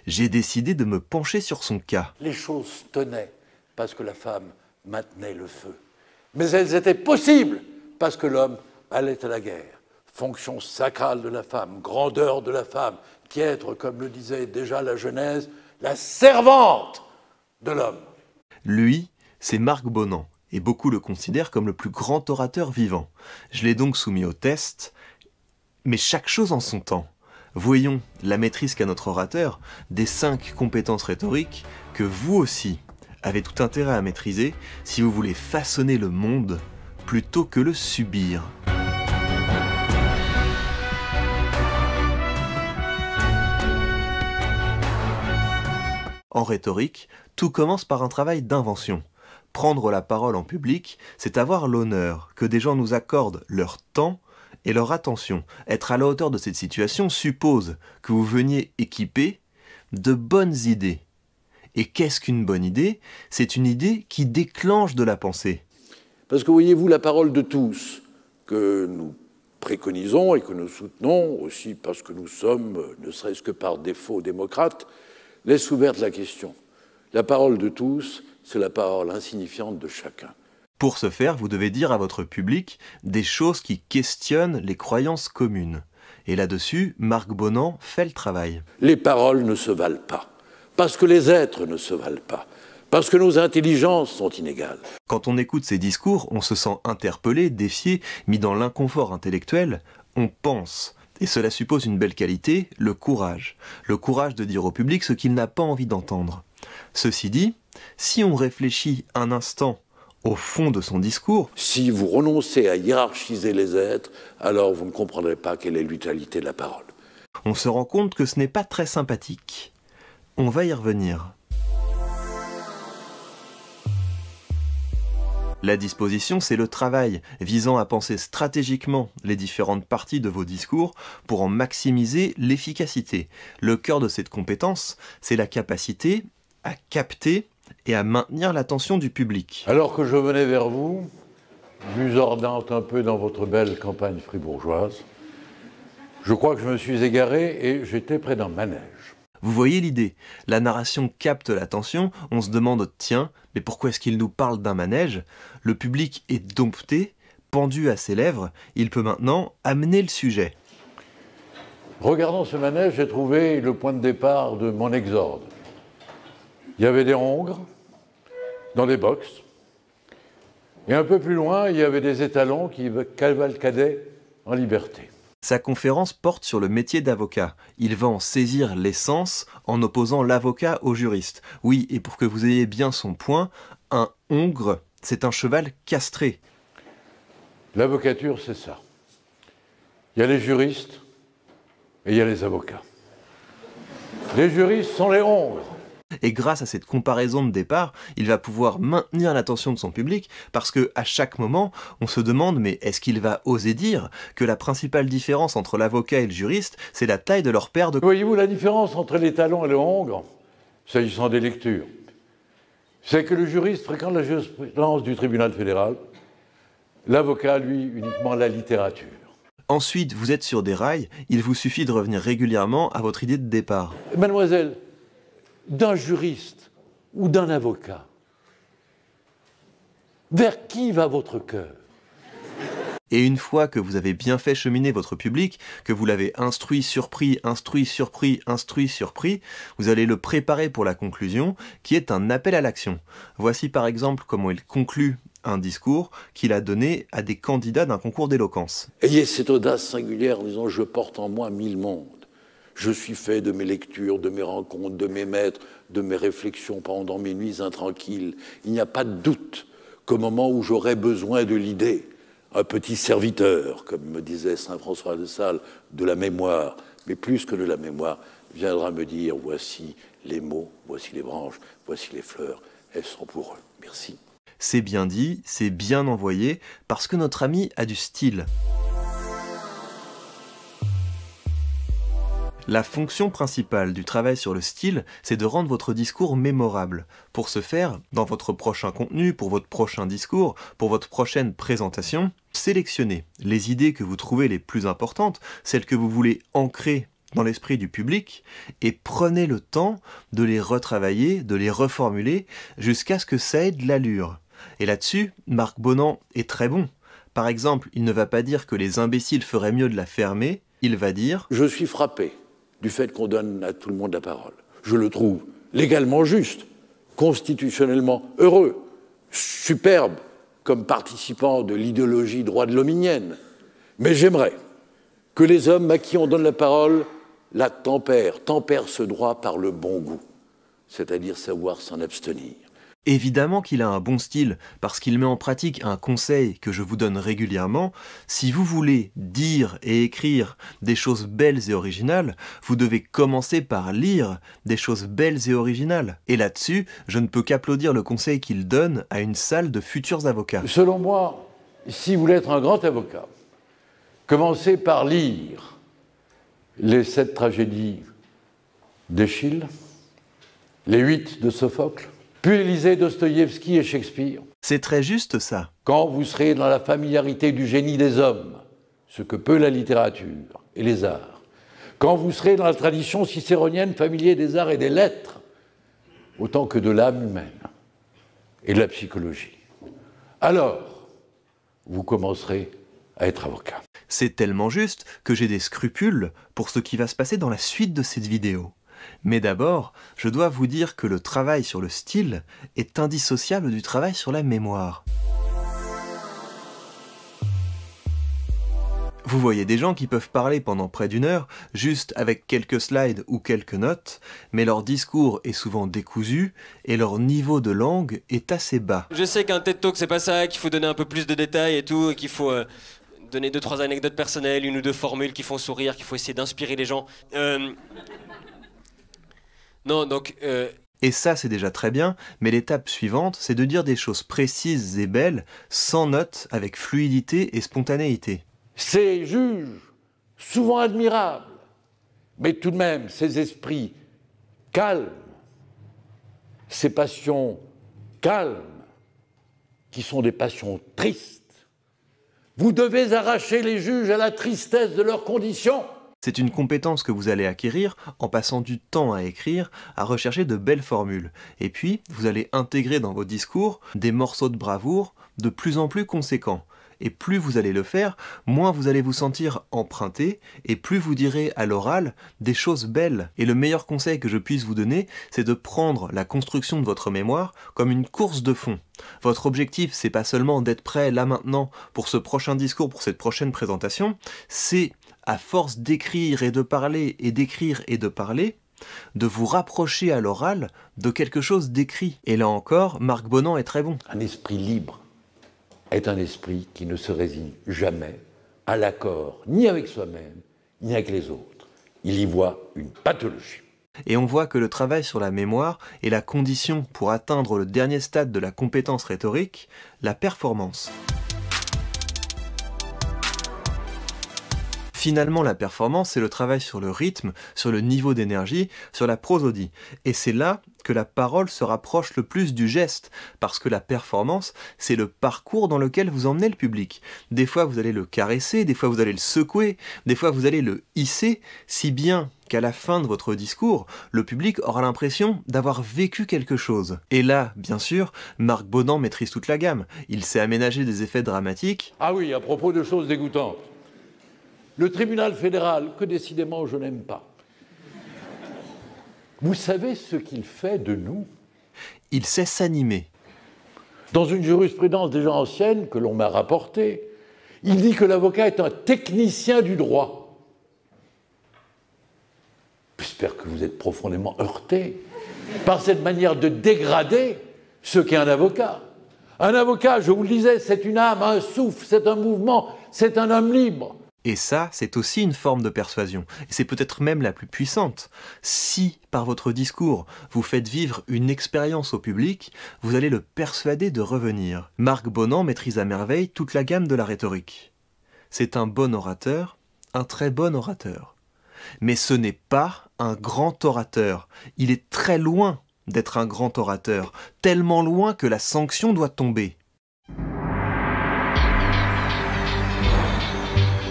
j'ai décidé de me pencher sur son cas. Les choses tenaient parce que la femme maintenait le feu. Mais elles étaient possibles parce que l'homme allait à la guerre. Fonction sacrale de la femme, grandeur de la femme, qui est être, comme le disait déjà la Genèse, la servante de l'homme. Lui, c'est Marc Bonan, et beaucoup le considèrent comme le plus grand orateur vivant. Je l'ai donc soumis au test, mais chaque chose en son temps. Voyons la maîtrise qu'a notre orateur des 5 compétences rhétoriques que vous aussi avez tout intérêt à maîtriser si vous voulez façonner le monde plutôt que le subir. En rhétorique, tout commence par un travail d'invention. Prendre la parole en public, c'est avoir l'honneur que des gens nous accordent leur temps et leur attention. Être à la hauteur de cette situation suppose que vous veniez équipé de bonnes idées. Et qu'est-ce qu'une bonne idée? C'est une idée qui déclenche de la pensée. Parce que voyez-vous, la parole de tous que nous préconisons et que nous soutenons, aussi parce que nous sommes, ne serait-ce que par défaut, démocrates, laisse ouverte la question. La parole de tous, c'est la parole insignifiante de chacun. Pour ce faire, vous devez dire à votre public des choses qui questionnent les croyances communes. Et là-dessus, Marc Bonan fait le travail. Les paroles ne se valent pas, parce que les êtres ne se valent pas, parce que nos intelligences sont inégales. Quand on écoute ces discours, on se sent interpellé, défié, mis dans l'inconfort intellectuel, on pense. Et cela suppose une belle qualité, le courage. Le courage de dire au public ce qu'il n'a pas envie d'entendre. Ceci dit, si on réfléchit un instant au fond de son discours... Si vous renoncez à hiérarchiser les êtres, alors vous ne comprendrez pas quelle est l'utilité de la parole. On se rend compte que ce n'est pas très sympathique. On va y revenir. La disposition, c'est le travail, visant à penser stratégiquement les différentes parties de vos discours pour en maximiser l'efficacité. Le cœur de cette compétence, c'est la capacité à capter et à maintenir l'attention du public. Alors que je venais vers vous, vue ardente un peu dans votre belle campagne fribourgeoise, je crois que je me suis égaré et j'étais près d'un manège. Vous voyez l'idée, la narration capte l'attention, on se demande « Tiens, mais pourquoi est-ce qu'il nous parle d'un manège ?» Le public est dompté, pendu à ses lèvres, il peut maintenant amener le sujet. Regardant ce manège, j'ai trouvé le point de départ de mon exorde. Il y avait des hongres dans des boxes, et un peu plus loin, il y avait des étalons qui cavalcadaient en liberté. Sa conférence porte sur le métier d'avocat. Il va en saisir l'essence en opposant l'avocat au juriste. Oui, et pour que vous ayez bien son point, un hongre, c'est un cheval castré. L'avocature, c'est ça. Il y a les juristes et il y a les avocats. Les juristes sont les hongres. Et grâce à cette comparaison de départ, il va pouvoir maintenir l'attention de son public parce que à chaque moment, on se demande mais est-ce qu'il va oser dire que la principale différence entre l'avocat et le juriste, c'est la taille de leur paire de... Voyez-vous, la différence entre l'étalon et le hongre, s'agissant des lectures, c'est que le juriste fréquente la jurisprudence du tribunal fédéral, l'avocat, lui, uniquement la littérature. Ensuite, vous êtes sur des rails, il vous suffit de revenir régulièrement à votre idée de départ. Mademoiselle, d'un juriste ou d'un avocat, vers qui va votre cœur? Et une fois que vous avez bien fait cheminer votre public, que vous l'avez instruit, surpris, instruit, surpris, instruit, surpris, vous allez le préparer pour la conclusion, qui est un appel à l'action. Voici par exemple comment il conclut un discours qu'il a donné à des candidats d'un concours d'éloquence. Ayez cette audace singulière en disant « Je porte en moi 1000 mondes. Je suis fait de mes lectures, de mes rencontres, de mes maîtres, de mes réflexions pendant mes nuits intranquilles. Il n'y a pas de doute qu'au moment où j'aurai besoin de l'idée, un petit serviteur, comme me disait saint François de Sales, de la mémoire, mais plus que de la mémoire, viendra me dire « Voici les mots, voici les branches, voici les fleurs, elles sont pour eux. Merci. » C'est bien dit, c'est bien envoyé, parce que notre ami a du style. La fonction principale du travail sur le style, c'est de rendre votre discours mémorable. Pour ce faire, dans votre prochain contenu, pour votre prochain discours, pour votre prochaine présentation, sélectionnez les idées que vous trouvez les plus importantes, celles que vous voulez ancrer dans l'esprit du public et prenez le temps de les retravailler, de les reformuler jusqu'à ce que ça ait de l'allure. Et là-dessus, Marc Bonan est très bon. Par exemple, il ne va pas dire que les imbéciles feraient mieux de la fermer, il va dire « Je suis frappé du fait qu'on donne à tout le monde la parole. Je le trouve légalement juste, constitutionnellement heureux, superbe comme participant de l'idéologie droit de l'hominienne. Mais j'aimerais que les hommes à qui on donne la parole la tempèrent ce droit par le bon goût, c'est-à-dire savoir s'en abstenir. » Évidemment qu'il a un bon style, parce qu'il met en pratique un conseil que je vous donne régulièrement. Si vous voulez dire et écrire des choses belles et originales, vous devez commencer par lire des choses belles et originales. Et là-dessus, je ne peux qu'applaudir le conseil qu'il donne à une salle de futurs avocats. Selon moi, si vous voulez être un grand avocat, commencez par lire les 7 tragédies d'Eschyle, les 8 de Sophocle, puis lisez Dostoïevski et Shakespeare. C'est très juste ça. Quand vous serez dans la familiarité du génie des hommes, ce que peut la littérature et les arts, quand vous serez dans la tradition cicéronienne familier des arts et des lettres, autant que de l'âme humaine et de la psychologie, alors vous commencerez à être avocat. C'est tellement juste que j'ai des scrupules pour ce qui va se passer dans la suite de cette vidéo. Mais d'abord, je dois vous dire que le travail sur le style est indissociable du travail sur la mémoire. Vous voyez des gens qui peuvent parler pendant près d'1 heure, juste avec quelques slides ou quelques notes, mais leur discours est souvent décousu et leur niveau de langue est assez bas. Je sais qu'un TED Talk c'est pas ça, qu'il faut donner un peu plus de détails et tout, qu'il faut donner 2-3 anecdotes personnelles, 1 ou 2 formules qui font sourire, qu'il faut essayer d'inspirer les gens. Non, donc... Et ça, c'est déjà très bien, mais l'étape suivante, c'est de dire des choses précises et belles, sans notes, avec fluidité et spontanéité. Ces juges, souvent admirables, mais tout de même, ces esprits calmes, ces passions calmes, qui sont des passions tristes, vous devez arracher les juges à la tristesse de leurs conditions. C'est une compétence que vous allez acquérir en passant du temps à écrire, à rechercher de belles formules. Et puis, vous allez intégrer dans vos discours des morceaux de bravoure de plus en plus conséquents. Et plus vous allez le faire, moins vous allez vous sentir emprunté, et plus vous direz à l'oral des choses belles. Et le meilleur conseil que je puisse vous donner, c'est de prendre la construction de votre mémoire comme une course de fond. Votre objectif, c'est pas seulement d'être prêt là maintenant pour ce prochain discours, pour cette prochaine présentation, c'est, à force d'écrire et de parler, et d'écrire et de parler, de vous rapprocher à l'oral de quelque chose d'écrit. Et là encore, Marc Bonan est très bon. Un esprit libre est un esprit qui ne se résigne jamais à l'accord ni avec soi-même, ni avec les autres. Il y voit une pathologie. Et on voit que le travail sur la mémoire est la condition pour atteindre le dernier stade de la compétence rhétorique, la performance. Finalement, la performance, c'est le travail sur le rythme, sur le niveau d'énergie, sur la prosodie. Et c'est là que la parole se rapproche le plus du geste, parce que la performance, c'est le parcours dans lequel vous emmenez le public. Des fois, vous allez le caresser, des fois, vous allez le secouer, des fois, vous allez le hisser, si bien qu'à la fin de votre discours, le public aura l'impression d'avoir vécu quelque chose. Et là, bien sûr, Marc Bonan maîtrise toute la gamme. Il sait aménager des effets dramatiques. Ah oui, à propos de choses dégoûtantes. Le tribunal fédéral, que décidément je n'aime pas. Vous savez ce qu'il fait de nous? Il sait s'animer. Dans une jurisprudence déjà ancienne que l'on m'a rapportée, il dit que l'avocat est un technicien du droit. J'espère que vous êtes profondément heurté par cette manière de dégrader ce qu'est un avocat. Un avocat, je vous le disais, c'est une âme, un souffle, c'est un mouvement, c'est un homme libre. Et ça, c'est aussi une forme de persuasion. Et c'est peut-être même la plus puissante. Si, par votre discours, vous faites vivre une expérience au public, vous allez le persuader de revenir. Marc Bonan maîtrise à merveille toute la gamme de la rhétorique. C'est un bon orateur, un très bon orateur. Mais ce n'est pas un grand orateur. Il est très loin d'être un grand orateur, tellement loin que la sanction doit tomber.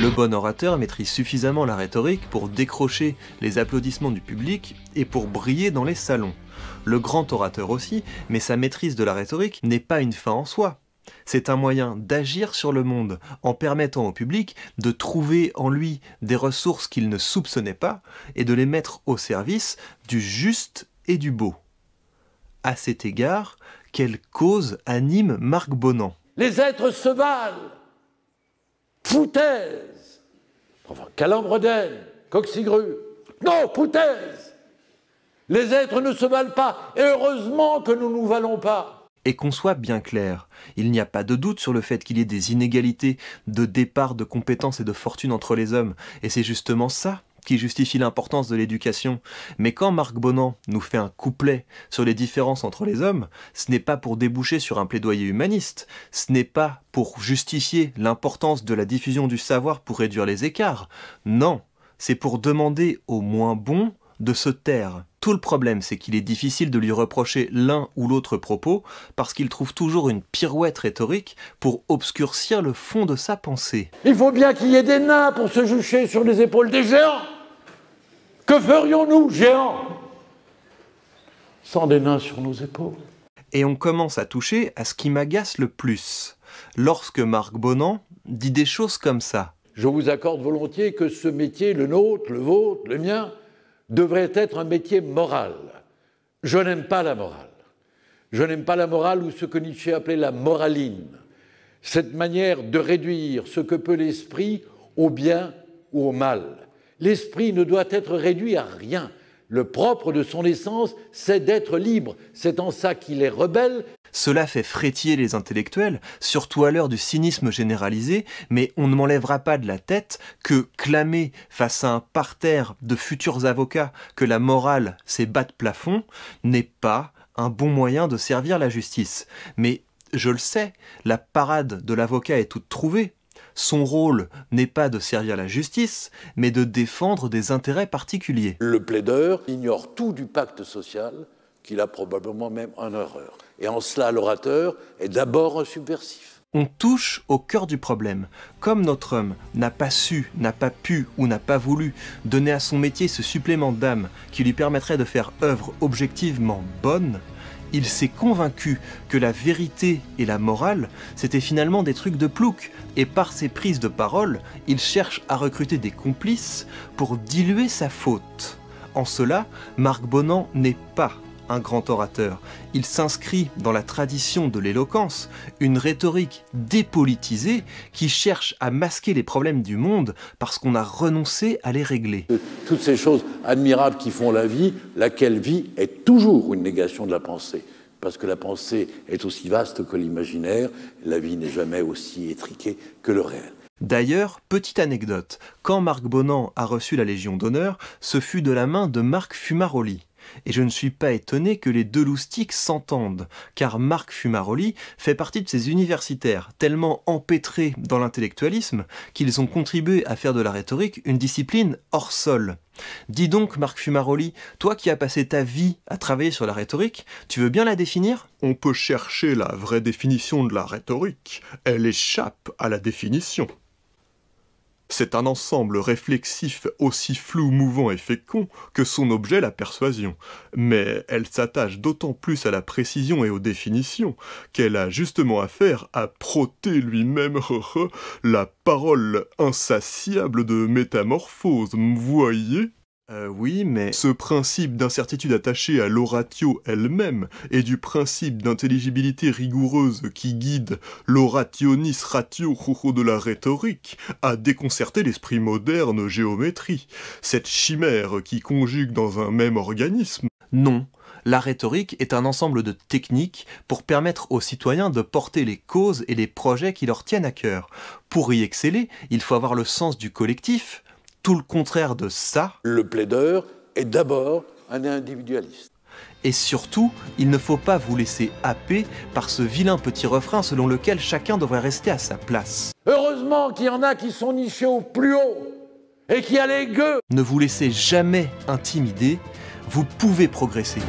Le bon orateur maîtrise suffisamment la rhétorique pour décrocher les applaudissements du public et pour briller dans les salons. Le grand orateur aussi, mais sa maîtrise de la rhétorique n'est pas une fin en soi. C'est un moyen d'agir sur le monde en permettant au public de trouver en lui des ressources qu'il ne soupçonnait pas et de les mettre au service du juste et du beau. À cet égard, quelle cause anime Marc Bonan? Les êtres se valent, foutaise, enfin, calambre d'aine, coqcigru, non, foutaise. Les êtres ne se valent pas, et heureusement que nous ne nous valons pas. Et qu'on soit bien clair, il n'y a pas de doute sur le fait qu'il y ait des inégalités de départ, de compétences et de fortune entre les hommes, et c'est justement ça qui justifie l'importance de l'éducation. Mais quand Marc Bonan nous fait un couplet sur les différences entre les hommes, ce n'est pas pour déboucher sur un plaidoyer humaniste, ce n'est pas pour justifier l'importance de la diffusion du savoir pour réduire les écarts. Non, c'est pour demander aux moins bons de se taire. Tout le problème, c'est qu'il est difficile de lui reprocher l'un ou l'autre propos parce qu'il trouve toujours une pirouette rhétorique pour obscurcir le fond de sa pensée. Il faut bien qu'il y ait des nains pour se jucher sur les épaules des géants. Que ferions-nous, géants, sans des nains sur nos épaules? Et on commence à toucher à ce qui m'agace le plus, lorsque Marc Bonan dit des choses comme ça. Je vous accorde volontiers que ce métier, le nôtre, le vôtre, le mien, devrait être un métier moral. Je n'aime pas la morale. Je n'aime pas la morale ou ce que Nietzsche appelait la moraline. Cette manière de réduire ce que peut l'esprit au bien ou au mal. L'esprit ne doit être réduit à rien. Le propre de son essence, c'est d'être libre. C'est en ça qu'il est rebelle. Cela fait frétiller les intellectuels, surtout à l'heure du cynisme généralisé, mais on ne m'enlèvera pas de la tête que clamer face à un parterre de futurs avocats que la morale c'est bas de plafond n'est pas un bon moyen de servir la justice. Mais je le sais, la parade de l'avocat est toute trouvée. Son rôle n'est pas de servir la justice, mais de défendre des intérêts particuliers. Le plaideur ignore tout du pacte social, qu'il a probablement même en horreur. Et en cela, l'orateur est d'abord un subversif. On touche au cœur du problème. Comme notre homme n'a pas su, n'a pas pu ou n'a pas voulu donner à son métier ce supplément d'âme qui lui permettrait de faire œuvre objectivement bonne, il s'est convaincu que la vérité et la morale, c'était finalement des trucs de plouc. Et par ses prises de parole, il cherche à recruter des complices pour diluer sa faute. En cela, Marc Bonan n'est pas un grand orateur. Il s'inscrit dans la tradition de l'éloquence, une rhétorique dépolitisée qui cherche à masquer les problèmes du monde parce qu'on a renoncé à les régler. Toutes ces choses admirables qui font la vie, laquelle vie est toujours une négation de la pensée. Parce que la pensée est aussi vaste que l'imaginaire, la vie n'est jamais aussi étriquée que le réel. D'ailleurs, petite anecdote, quand Marc Bonan a reçu la Légion d'honneur, ce fut de la main de Marc Fumaroli. Et je ne suis pas étonné que les deux loustiques s'entendent, car Marc Fumaroli fait partie de ces universitaires tellement empêtrés dans l'intellectualisme qu'ils ont contribué à faire de la rhétorique une discipline hors sol. Dis donc, Marc Fumaroli, toi qui as passé ta vie à travailler sur la rhétorique, tu veux bien la définir? On peut chercher la vraie définition de la rhétorique. Elle échappe à la définition. C'est un ensemble réflexif aussi flou, mouvant et fécond que son objet la persuasion. Mais elle s'attache d'autant plus à la précision et aux définitions qu'elle a justement affaire à proter lui-même la parole insatiable de métamorphose, voyez ? Oui, mais... Ce principe d'incertitude attaché à l'oratio elle-même et du principe d'intelligibilité rigoureuse qui guide l'orationis ratio de la rhétorique a déconcerté l'esprit moderne géométrie, cette chimère qui conjugue dans un même organisme. Non, la rhétorique est un ensemble de techniques pour permettre aux citoyens de porter les causes et les projets qui leur tiennent à cœur. Pour y exceller, il faut avoir le sens du collectif, tout le contraire de ça. Le plaideur est d'abord un individualiste. Et surtout, il ne faut pas vous laisser happer par ce vilain petit refrain selon lequel chacun devrait rester à sa place. Heureusement qu'il y en a qui sont nichés au plus haut et qui a les gueux. Ne vous laissez jamais intimider, vous pouvez progresser.